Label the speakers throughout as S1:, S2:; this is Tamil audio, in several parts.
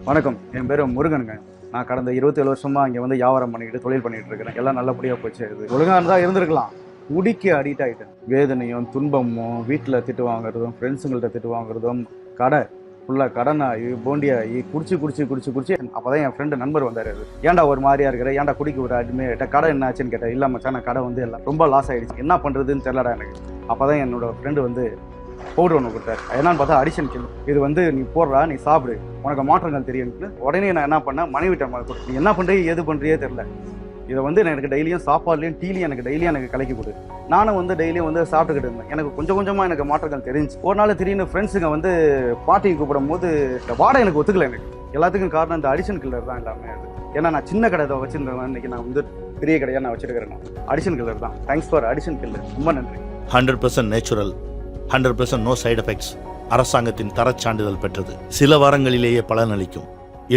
S1: வணக்கம், என் பேர் முருகனுங்க. நான் கடந்த 27 வருஷமாக இங்கே வந்து வியாபாரம் பண்ணிக்கிட்டு தொழில் பண்ணிகிட்டு இருக்கிறேன். எல்லாம் நல்லபடியாக போச்சு. இது ஒழுங்காக இருந்தால் இருந்திருக்கலாம். குடிக்கு அடிக்ட் ஆகிட்டேன். வேதனையும் துன்பமும், வீட்டில் திட்டு வாங்குறதும், ஃப்ரெண்ட்ஸுங்கள்ட்ட திட்டு வாங்குறதும், கடை ஃபுல்லாக கடனாகி போண்டியாகி குடிச்சு அப்போ தான் என் ஃப்ரெண்டு நண்பர் வந்தார். ஏன்டா ஒரு மாதிரியா இருக்கிற, ஏன்டா குடிக்க ஒரு அடிமை கடை என்ன ஆச்சுன்னு கேட்டேன். இல்லை மச்சான், நான் கடை வந்து எல்லாம் ரொம்ப லாஸ் ஆகிடுச்சு, என்ன பண்ணுறதுன்னு தெரியலடா எனக்கு. அப்போ தான் என்னோட ஃப்ரெண்டு வந்து பவுடர் ஒன்று கொடுத்தாரு. என்னன்னு பார்த்தா அடிஷன் கில். இது வந்து நீ போடுறா, நீ சாப்பிடு, உனக்கு மாற்றங்கள் தெரியும். உடனே நான் என்ன பண்ணேன், மனைவிட்ட கொடுத்து, நீ என்ன பண்ணுறீ எது பண்ணுறியே தெரில, இதை வந்து எனக்கு டெய்லியும் சாப்பாடுலையும் டீலையும் எனக்கு கலக்கி கொடு. நானும் வந்து டெய்லியும் வந்து சாப்பிட்டுக்கிட்டு இருந்தேன். எனக்கு கொஞ்சமாக எனக்கு மாற்றங்கள் தெரிஞ்சு. ஒரு நாள் திடீர்னு ஃப்ரெண்ட்ஸுங்க வந்து பார்ட்டிக்கு கூப்பிடும் போது வாடகை எனக்கு ஒத்துக்கல. எனக்கு எல்லாத்துக்கும் காரணம் இந்த அடிஷன் கில்லர் தான் எல்லாமே. ஏன்னா நான் சின்ன கடை வச்சிருந்தேன், இன்னைக்கு நான் வந்து பெரிய கடையாக நான் வச்சிருக்கிறேன். அடிஷன் கில்லர் தான். Thanks for addition killer. ரொம்ப நன்றி.
S2: 100% நேச்சுரல், 100% நோ சைடு எஃபெக்ட்ஸ். அரசாங்கத்தின் தரச் சான்றிதழ் பெற்றது. சில வாரங்களிலேயே பலனளிக்கும்.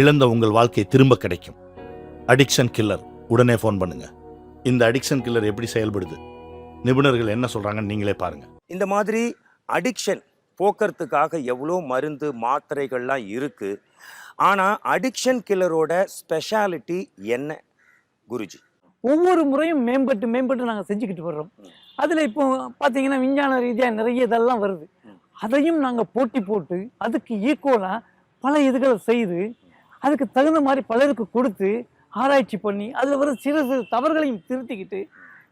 S2: இழந்த உங்கள் வாழ்க்கை திரும்ப கிடைக்கும். Addiction killer. உடனே ஃபோன் பண்ணுங்க. இந்த அடிக்ஷன் கில்லர் எப்படி செயல்படுது, நிபுணர்கள் என்ன சொல்றாங்கன்னு நீங்களே பாருங்க.
S3: இந்த மாதிரி அடிக்ஷன் போக்குறதுக்காக எவ்வளோ மருந்து மாத்திரைகள்லாம் இருக்கு. ஆனால் அடிக்ஷன் கில்லரோட ஸ்பெஷாலிட்டி என்ன குருஜி?
S4: ஒவ்வொரு முறையும் மேம்பட்டு நாங்கள் செஞ்சுக்கிட்டு வர்றோம். அதில் இப்போ பார்த்தீங்கன்னா விஞ்ஞான ரீதியாக நிறைய இதெல்லாம் வருது. அதையும் நாங்கள் போட்டி போட்டு அதுக்கு ஈக்குவலாக பல இதுகளை செய்து அதுக்கு தகுந்த மாதிரி பலருக்கு கொடுத்து ஆராய்ச்சி பண்ணி அதில் வர சிறு தவறுகளையும் திருத்திக்கிட்டு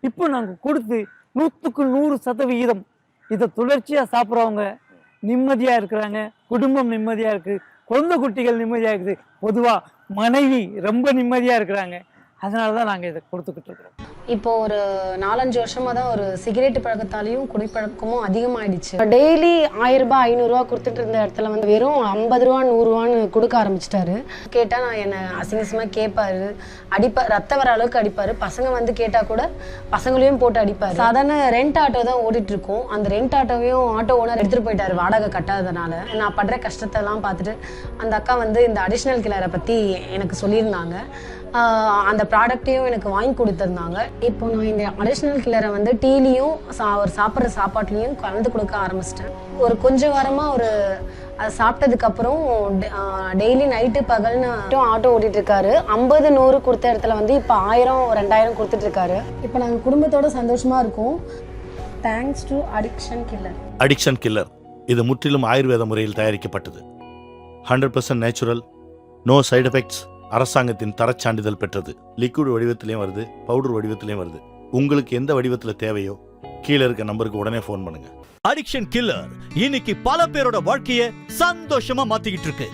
S4: இப்போ நாங்கள் கொடுத்து 100க்கு 100% இதை தொடர்ச்சியாக சாப்பிட்றவங்க நிம்மதியாக இருக்கிறாங்க. குடும்பம் நிம்மதியாக இருக்குது. குழந்தை குட்டிகள் நிம்மதியாக இருக்குது. பொதுவாக மனைவி ரொம்ப நிம்மதியாக இருக்கிறாங்க. அதனால தான் நாங்கள் இதை கொடுத்துக்கிட்டு இருக்கிறோம்.
S5: இப்போ ஒரு 4-5 வருஷமா தான் ஒரு சிகரெட் பழக்கத்தாலையும் குடிப்பழக்கமும் அதிகமாயிடுச்சு. டெய்லி 1000 ரூபாய் 500 ரூபா கொடுத்துட்டு இருந்த இடத்துல வந்து வெறும் 50 ரூபா 100 ரூபான்னு கொடுக்க ஆரம்பிச்சிட்டாரு. கேட்டா நான் என்ன அசிங்கசமா கேட்பாரு, அடிப்பார், ரத்த வர அளவுக்கு அடிப்பாரு. பசங்க வந்து கேட்டா கூட பசங்களையும் போட்டு அடிப்பாரு. சாதாரண ரெண்ட் ஆட்டோ தான் ஓடிட்டு இருக்கோம். அந்த ரெண்ட் ஆட்டோவையும் ஆட்டோ ஓனர் எடுத்துட்டு போயிட்டாரு வாடகை கட்டாததுனால. நான் படுற கஷ்டத்தை எல்லாம் பார்த்துட்டு அந்த அக்கா வந்து இந்த அடிஷனல் கில்லரை பத்தி எனக்கு சொல்லியிருந்தாங்க. அந்த ப்ராடக்டையும் எனக்கு வாங்கி கொடுத்துருந்தாங்க. இப்போ நான் இந்த அடிஷனல் கில்லரை வந்து டீலையும் ஒரு சாப்பிட்ற சாப்பாட்லேயும் கலந்து கொடுக்க ஆரம்பிச்சிட்டேன். ஒரு கொஞ்ச வாரமாக அதை சாப்பிட்டதுக்கப்புறம் டெய்லி நைட்டு பகல்னு ஆட்டோ ஓட்டிட்டு இருக்காரு. 50 100 கொடுத்த இடத்துல வந்து இப்போ 1000 2000 கொடுத்துட்டு இருக்காரு. இப்போ நாங்கள் குடும்பத்தோட சந்தோஷமா இருக்கோம். Thanks to addiction killer.
S2: Addiction killer இது முற்றிலும் ஆயுர்வேத முறையில் தயாரிக்கப்பட்டது. 100% நேச்சுரல், நோ சைடு எஃபெக்ட்ஸ். அரசாங்கத்தின் தரச் சான்றிதழ் பெற்றது. லிக்விட் வடிவத்திலையும் வருது, பவுடர் வடிவத்திலையும் வருது. உங்களுக்கு எந்த வடிவத்தில் தேவையோ கீழே இருக்க நம்பருக்கு உடனே ஃபோன் பண்ணுங்க.
S6: அடிக்ஷன் கில்லர் இன்னைக்கு பல பேரோட வாழ்க்கைய சந்தோஷமா மாத்திக்கிட்டு இருக்கு.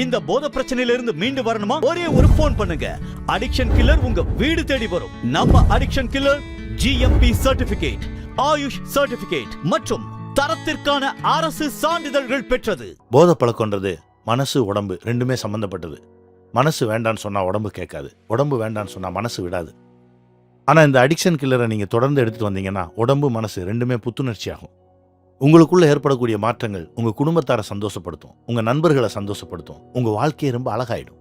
S6: இந்த போதை பிரச்சனையில இருந்து மீண்டு வரணுமா? ஒரே ஒரு ஃபோன் பண்ணுங்க. அடிக்ஷன் கில்லர் உங்க வீடு தேடி வரும். நம்ம addiction killer GMP certificate, AYUSH certificate மற்றும் தரத்திற்கான அரசு சான்றிதழ்கள் பெற்றது.
S2: போதை பழக்கம்ன்றது மனசு உடம்பு ரெண்டுமே சம்பந்தப்பட்டது. மனசு வேண்டான்னு சொன்னா உடம்பு கேட்காது, உடம்பு வேண்டான்னு சொன்னா மனசு விடாது. ஆனா இந்த அடிக்ஷன் கில்லரை நீங்க தொடர்ந்து எடுத்துட்டு வந்தீங்கன்னா உடம்பு மனசு ரெண்டுமே புத்துணர்ச்சி ஆகும். உங்களுக்குள்ள ஏற்படக்கூடிய மாற்றங்கள் உங்க குடும்பத்தாரை சந்தோஷப்படுத்தும், உங்க நண்பர்களை சந்தோஷப்படுத்தும், உங்க வாழ்க்கையை ரொம்ப அழகாயிடும்.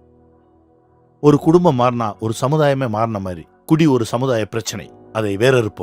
S2: ஒரு குடும்பம் மாறினா ஒரு சமுதாயமே மாறின மாதிரி. குடி ஒரு சமுதாய பிரச்சனை, அதை வேறறுப்போம்.